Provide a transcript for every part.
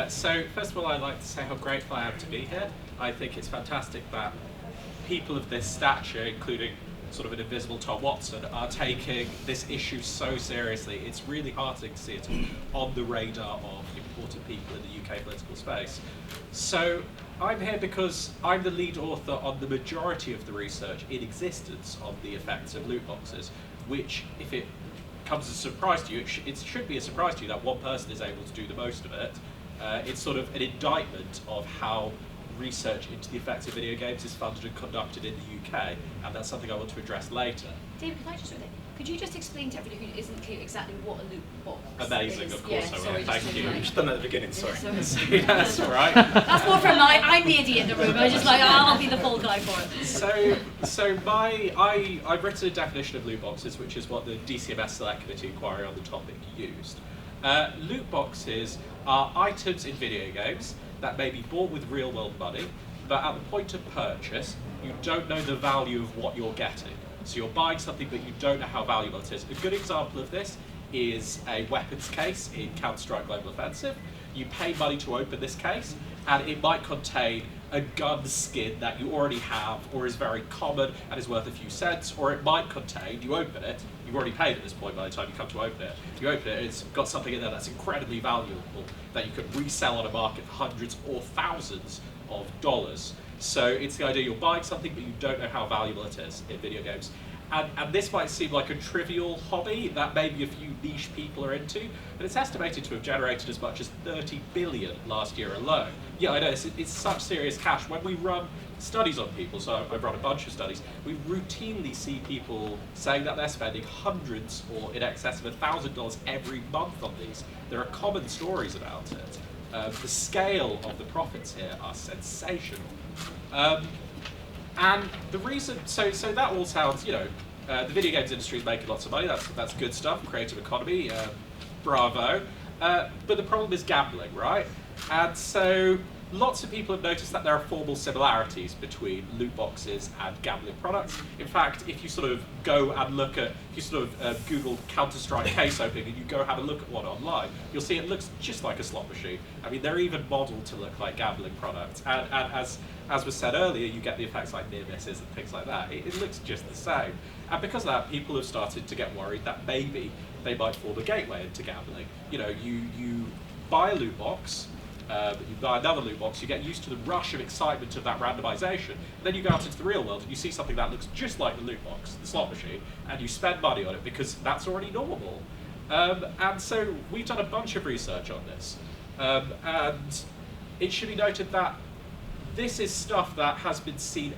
So first of all, I'd like to say how grateful I am to be here. I think it's fantastic that people of this stature, including sort of an invisible Tom Watson, are taking this issue so seriously. It's really heartening to see it on the radar of important people in the UK political space. So I'm here because I'm the lead author on the majority of the research in existence on the effects of loot boxes, which, if it comes as a surprise to you, it should be a surprise to you that one person is able to do the most of it. It's sort of an indictment of how research into the effects of video games is funded and conducted in the UK, and that's something I want to address later. David, could you just explain to everybody who isn't clear exactly what a loot box Amazing, is? of course I will. Thank you. You should have done that at the beginning, sorry. Yeah, that's all right. That's more from I'm the idiot in the room. I'm just like, I'll be the fall guy for it. I've written a definition of loot boxes, which is what the DCMS Select Committee inquiry on the topic used. Loot boxes are items in video games that may be bought with real-world money, but at the point of purchase, you don't know the value of what you're getting. So you're buying something, but you don't know how valuable it is. A good example of this is a weapons case in Counter-Strike Global Offensive. You pay money to open this case, and it might contain a gun skin that you already have, or is very common and is worth a few cents, or it might contain, you open it, you've already paid at this point by the time you come to open it, you open it, it's got something in there that's incredibly valuable that you could resell on a market for hundreds or thousands of dollars. So it's the idea you're buying something, but you don't know how valuable it is in video games. And this might seem like a trivial hobby that maybe a few niche people are into, but it's estimated to have generated as much as 30 billion last year alone. Yeah, I know, it's such serious cash. When we run studies on people, so I've run a bunch of studies, we routinely see people saying that they're spending hundreds or in excess of $1,000 every month on these. There are common stories about it. The scale of the profits here are sensational. And the reason, so that all sounds, the video games industry is making lots of money, that's good stuff, creative economy, bravo. But the problem is gambling, right? And so lots of people have noticed that there are formal similarities between loot boxes and gambling products. In fact, if you sort of go and look at, if you sort of Google Counter-Strike case opening and you go have a look at one online, you'll see it looks just like a slot machine. I mean, they're even modeled to look like gambling products. And as was said earlier, you get the effects like near misses and things like that. It looks just the same. And because of that, people have started to get worried that maybe they might form a gateway into gambling. You buy a loot box, you buy another loot box, you get used to the rush of excitement of that randomization, and then you go out into the real world and you see something that looks just like the loot box, the slot machine, and you spend money on it because that's already normal. And so we've done a bunch of research on this. And it should be noted that this is stuff that has been seen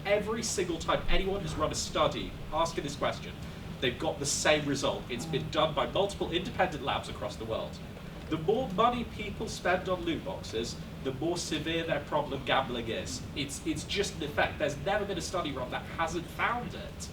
every single time anyone has run a study asking this question. They've got the same result. It's been done by multiple independent labs across the world. The more money people spend on loot boxes, the more severe their problem gambling is. It's just an effect. There's never been a study run that hasn't found it.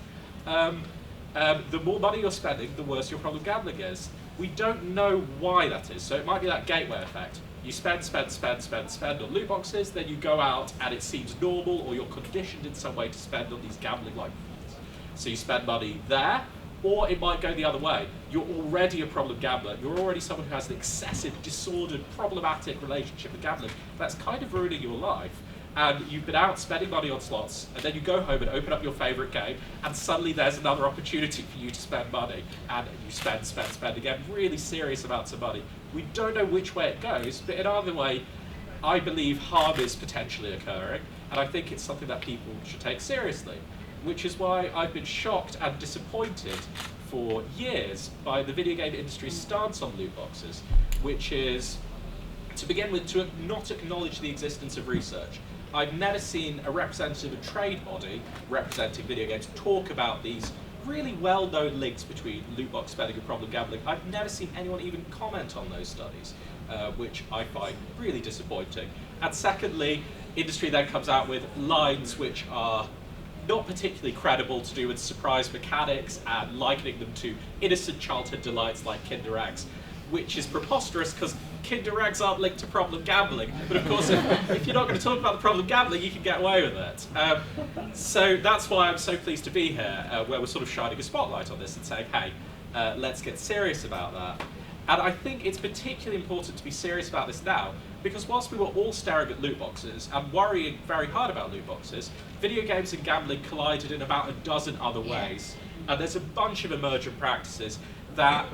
The more money you're spending, the worse your problem gambling is. We don't know why that is, so it might be that gateway effect. You spend on loot boxes, then you go out and it seems normal, or you're conditioned in some way to spend on these gambling-like things. So you spend money there, or it might go the other way. You're already a problem gambler. You're already someone who has an excessive, disordered, problematic relationship with gambling. That's kind of ruining your life. And you've been out spending money on slots, and then you go home and open up your favorite game, and suddenly there's another opportunity for you to spend money. And you spend again, really serious amounts of money. We don't know which way it goes, but in either way, I believe harm is potentially occurring, and I think it's something that people should take seriously, which is why I've been shocked and disappointed for years by the video game industry's stance on loot boxes, which is, to begin with, to not acknowledge the existence of research. I've never seen a representative of a trade body representing video games talk about these really well-known links between loot box spending and problem gambling. I've never seen anyone even comment on those studies, which I find really disappointing. And secondly, industry then comes out with lines which are not particularly credible to do with surprise mechanics and likening them to innocent childhood delights like Kinder Eggs, which is preposterous because Kinder Eggs aren't linked to problem gambling. But of course, if you're not going to talk about the problem gambling, you can get away with it. So that's why I'm so pleased to be here, where we're sort of shining a spotlight on this and saying, hey, let's get serious about that. And I think it's particularly important to be serious about this now, because whilst we were all staring at loot boxes and worrying very hard about loot boxes, video games and gambling collided in about a dozen other ways. And there's a bunch of emergent practices that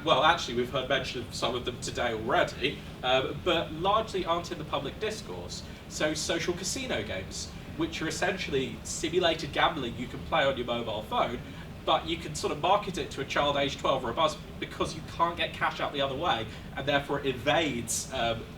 well, actually we've heard mention of some of them today already, but largely aren't in the public discourse. So social casino games, which are essentially simulated gambling you can play on your mobile phone, but you can sort of market it to a child aged 12 or above because you can't get cash out the other way, and therefore it evades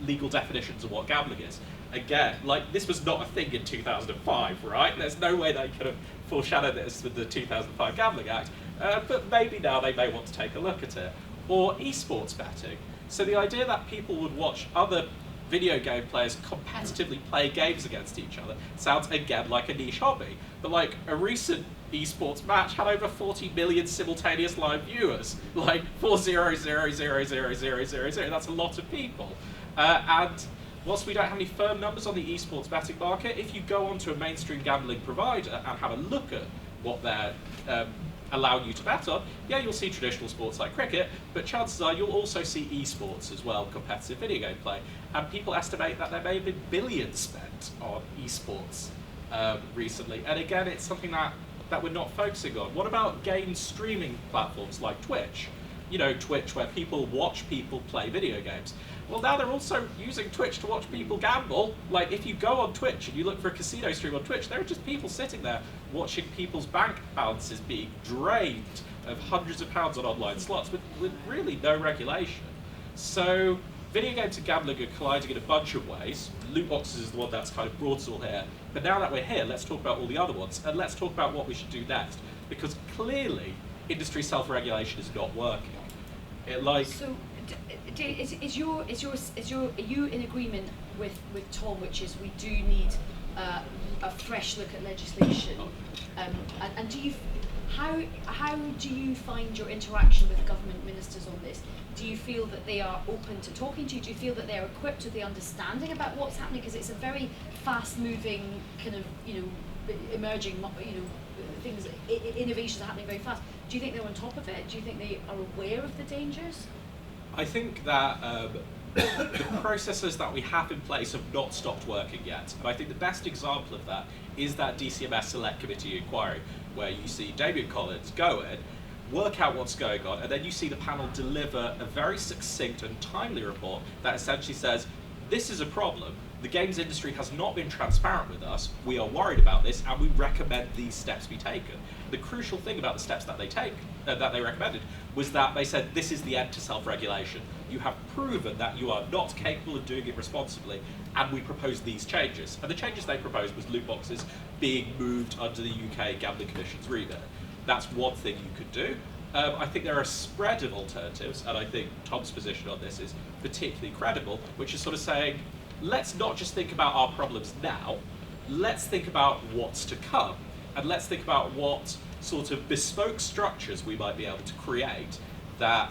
legal definitions of what gambling is. Again, like, this was not a thing in 2005, right? There's no way they could have foreshadowed this with the 2005 Gambling Act, but maybe now they may want to take a look at it. Or esports betting. So the idea that people would watch other video game players competitively play games against each other sounds again like a niche hobby, but like a recent esports match had over 40 million simultaneous live viewers, like 400,000,000. That's a lot of people. And whilst we don't have any firm numbers on the esports betting market, if you go onto a mainstream gambling provider and have a look at what they're allowing you to bet on, yeah, you'll see traditional sports like cricket, but chances are you'll also see esports as well, competitive video game play. And people estimate that there may have been billions spent on esports recently. And again, it's something that we're not focusing on. What about game streaming platforms like Twitch? You know, Twitch, where people watch people play video games. Well, now they're also using Twitch to watch people gamble. Like, if you go on Twitch and you look for a casino stream on Twitch, there are just people sitting there watching people's bank balances being drained of hundreds of pounds on online slots with really no regulation. So video games and gambling are colliding in a bunch of ways. Loot boxes is the one that's kind of brought us all here. But now that we're here, let's talk about all the other ones, and let's talk about what we should do next. Because clearly, industry self-regulation is not working. So, are you in agreement with Tom, which is we do need a fresh look at legislation? And how do you find your interaction with government ministers on this? Do you feel that they are open to talking to you? Do you feel that they're equipped with the understanding about what's happening? Because it's a very fast-moving kind of, emerging, things, innovations are happening very fast. Do you think they're on top of it? Do you think they are aware of the dangers? I think that the processes that we have in place have not stopped working yet. And I think the best example of that is that DCMS Select Committee inquiry, where you see Damien Collins go in, work out what's going on, and then you see the panel deliver a very succinct and timely report that essentially says, this is a problem. The games industry has not been transparent with us. We are worried about this, and we recommend these steps be taken. The crucial thing about the steps that they recommended was that they said this is the end to self-regulation. You have proven that you are not capable of doing it responsibly, and we propose these changes. And the changes they proposed was loot boxes being moved under the UK Gambling Commission's remit. That's one thing you could do. I think there are a spread of alternatives, and I think Tom's position on this is particularly credible, which is sort of saying, let's not just think about our problems now, let's think about what's to come, and let's think about what sort of bespoke structures we might be able to create that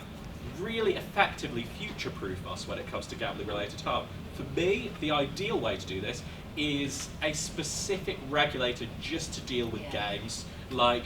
really effectively future-proof us when it comes to gambling-related harm. For me, the ideal way to do this is a specific regulator just to deal with games. Like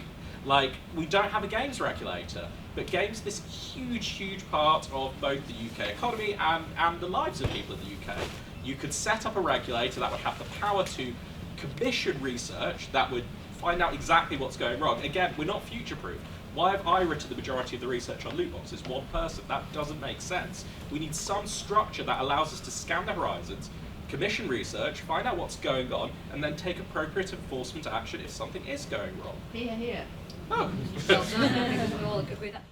we don't have a games regulator, but games are this huge part of both the UK economy and the lives of people in the UK. You could set up a regulator that would have the power to commission research that would find out exactly what's going wrong. Again, we're not future-proof. Why have I written the majority of the research on loot boxes? One person. That doesn't make sense. We need some structure that allows us to scan the horizons, commission research, find out what's going on, and then take appropriate enforcement action if something is going wrong. Here. Oh. Well done. I think we all agree with that.